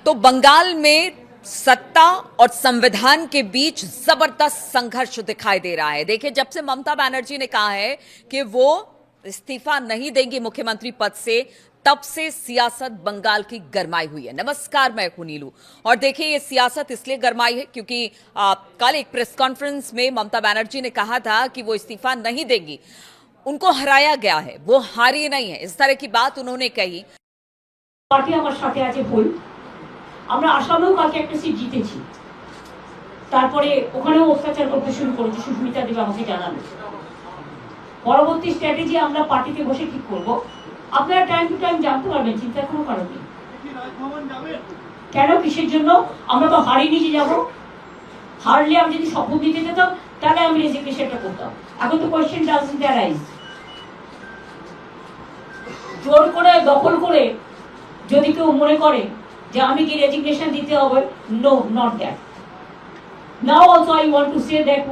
तो बंगाल में सत्ता और संविधान के बीच जबरदस्त संघर्ष दिखाई दे रहा है। देखिए, जब से ममता बनर्जी ने कहा है कि वो इस्तीफा नहीं देंगी मुख्यमंत्री पद से, तब से सियासत बंगाल की गरमाई हुई है। नमस्कार, मैं हूं नीलू। और देखिए, ये सियासत इसलिए गरमाई है क्योंकि कल एक प्रेस कॉन्फ्रेंस में ममता बनर्जी ने कहा था कि वो इस्तीफा नहीं देंगी, उनको हराया गया है, वो हारी नहीं है, इस तरह की बात उन्होंने कही। পার্টি আমার সাথে আছে ভুল, আমরা আসামেও কালকে একটা সিট জিতেছি, তারপরে ওখানেও অত্যাচার করতে শুরু করেছে সুস্মিতা দেব আমাকে জানালো। পরবর্তী স্ট্র্যাটেজি আমরা পার্টিতে বসে ঠিক করব। আপনারা টাইম টু টাইম জানতে পারবেন, চিন্তা কোনো কারণ নেই। কেন, কিসের জন্য? আমরা তো হারিয়ে নিয়ে যাব। হারলে আমি যদি শপথ দিতে যেতাম তাহলে আমি রেজিগনেশনটা করতাম। এখন তো কোয়েশ্চেন ডাজন্ট অ্যারাইজ। জোর করে দখল করে যদি কেউ মনে করে যে আমি কি রেজিগনেশন দিতে হবে, no, not that. Now also I want to say that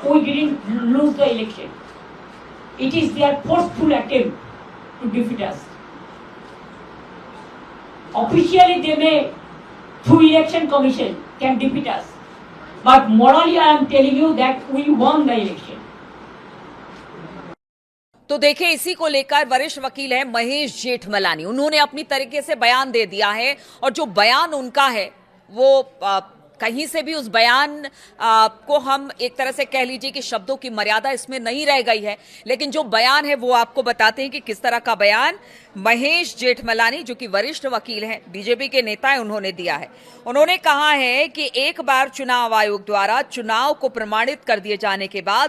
we didn't lose the election. It is their forceful attempt to defeat us. Officially they may, through election commission, can defeat us, but morally I am telling you that we won the election. तो देखिए, इसी को लेकर वरिष्ठ वकील है महेश जेठमलानी, उन्होंने अपनी तरीके से बयान दे दिया है। और जो बयान उनका है वो कहीं से भी उस बयान को हम एक तरह से कह लीजिए कि शब्दों की मर्यादा इसमें नहीं रह गई है, लेकिन जो बयान है वो आपको बताते हैं कि किस तरह का बयान महेश जेठमलानी, जो कि वरिष्ठ वकील हैं, बीजेपी के नेता हैं, उन्होंने दिया है। उन्होंने कहा है कि एक बार चुनाव आयोग द्वारा चुनाव को प्रमाणित कर दिए जाने के बाद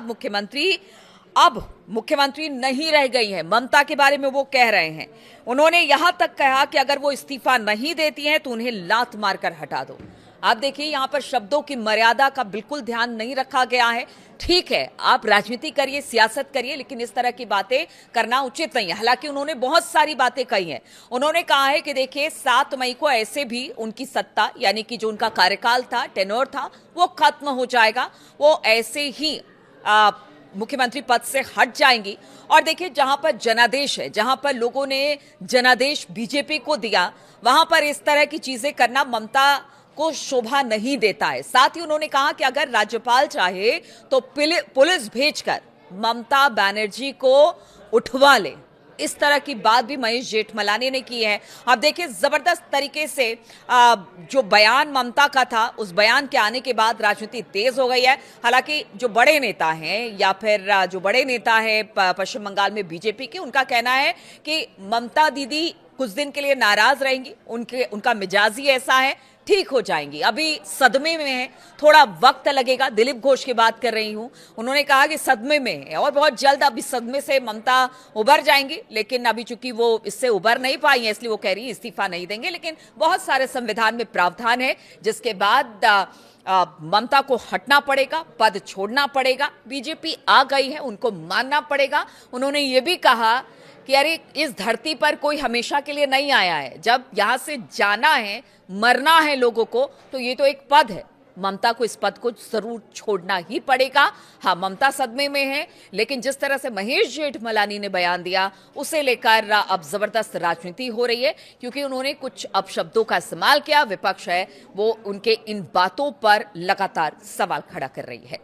मुख्यमंत्री नहीं रह गई है। ममता के बारे में वो कह रहे हैं। उन्होंने यहां तक कहा कि अगर वो इस्तीफा नहीं देती हैं तो उन्हें लात मारकर हटा दो। आप देखिए, यहां पर शब्दों की मर्यादा का बिल्कुल ध्यान नहीं रखा गया है। ठीक है, आप राजनीति करिए, सियासत करिए, लेकिन इस तरह की बातें करना उचित नहीं है। हालांकि उन्होंने बहुत सारी बातें कही हैं। उन्होंने कहा है कि देखिए, 7 मई को ऐसे भी उनकी सत्ता, यानी कि जो उनका कार्यकाल था, टेन्योर था, वो खत्म हो जाएगा। वो ऐसे ही मुख्यमंत्री पद से हट जाएंगी। और देखिए, जहां पर जनादेश है, जहां पर लोगों ने जनादेश बीजेपी को दिया, वहां पर इस तरह की चीजें करना ममता को शोभा नहीं देता है। साथ ही उन्होंने कहा कि अगर राज्यपाल चाहे तो पुलिस भेजकर ममता बनर्जी को उठवा ले। इस तरह की बात भी महेश जेठमलानी ने की है। अब देखिए, जबरदस्त तरीके से जो बयान ममता का था, उस बयान के आने के बाद राजनीति तेज हो गई है। हालांकि जो बड़े नेता हैं, या फिर जो बड़े नेता है पश्चिम बंगाल में बीजेपी के, उनका कहना है कि ममता दीदी कुछ दिन के लिए नाराज रहेंगी, उनका मिजाज ही ऐसा है, ठीक हो जाएंगी। अभी सदमे में है, थोड़ा वक्त लगेगा। दिलीप घोष की बात कर रही हूं, उन्होंने कहा कि सदमे में है और बहुत जल्द अभी सदमे से ममता उबर जाएंगी। लेकिन अभी चूंकि वो इससे उबर नहीं पाई है, इसलिए वो कह रही है इस्तीफा नहीं देंगे। लेकिन बहुत सारे संविधान में प्रावधान है जिसके बाद ममता को हटना पड़ेगा, पद छोड़ना पड़ेगा। बीजेपी आ गई है, उनको मानना पड़ेगा। उन्होंने ये भी कहा कि अरे, इस धरती पर कोई हमेशा के लिए नहीं आया है, जब यहां से जाना है, मरना है लोगों को, तो ये तो एक पद है। ममता को इस पद को जरूर छोड़ना ही पड़ेगा। हाँ, ममता सदमे में है, लेकिन जिस तरह से महेश जेठमलानी ने बयान दिया, उसे लेकर अब जबरदस्त राजनीति हो रही है, क्योंकि उन्होंने कुछ अपशब्दों का इस्तेमाल किया। विपक्ष है वो उनके इन बातों पर लगातार सवाल खड़ा कर रही है।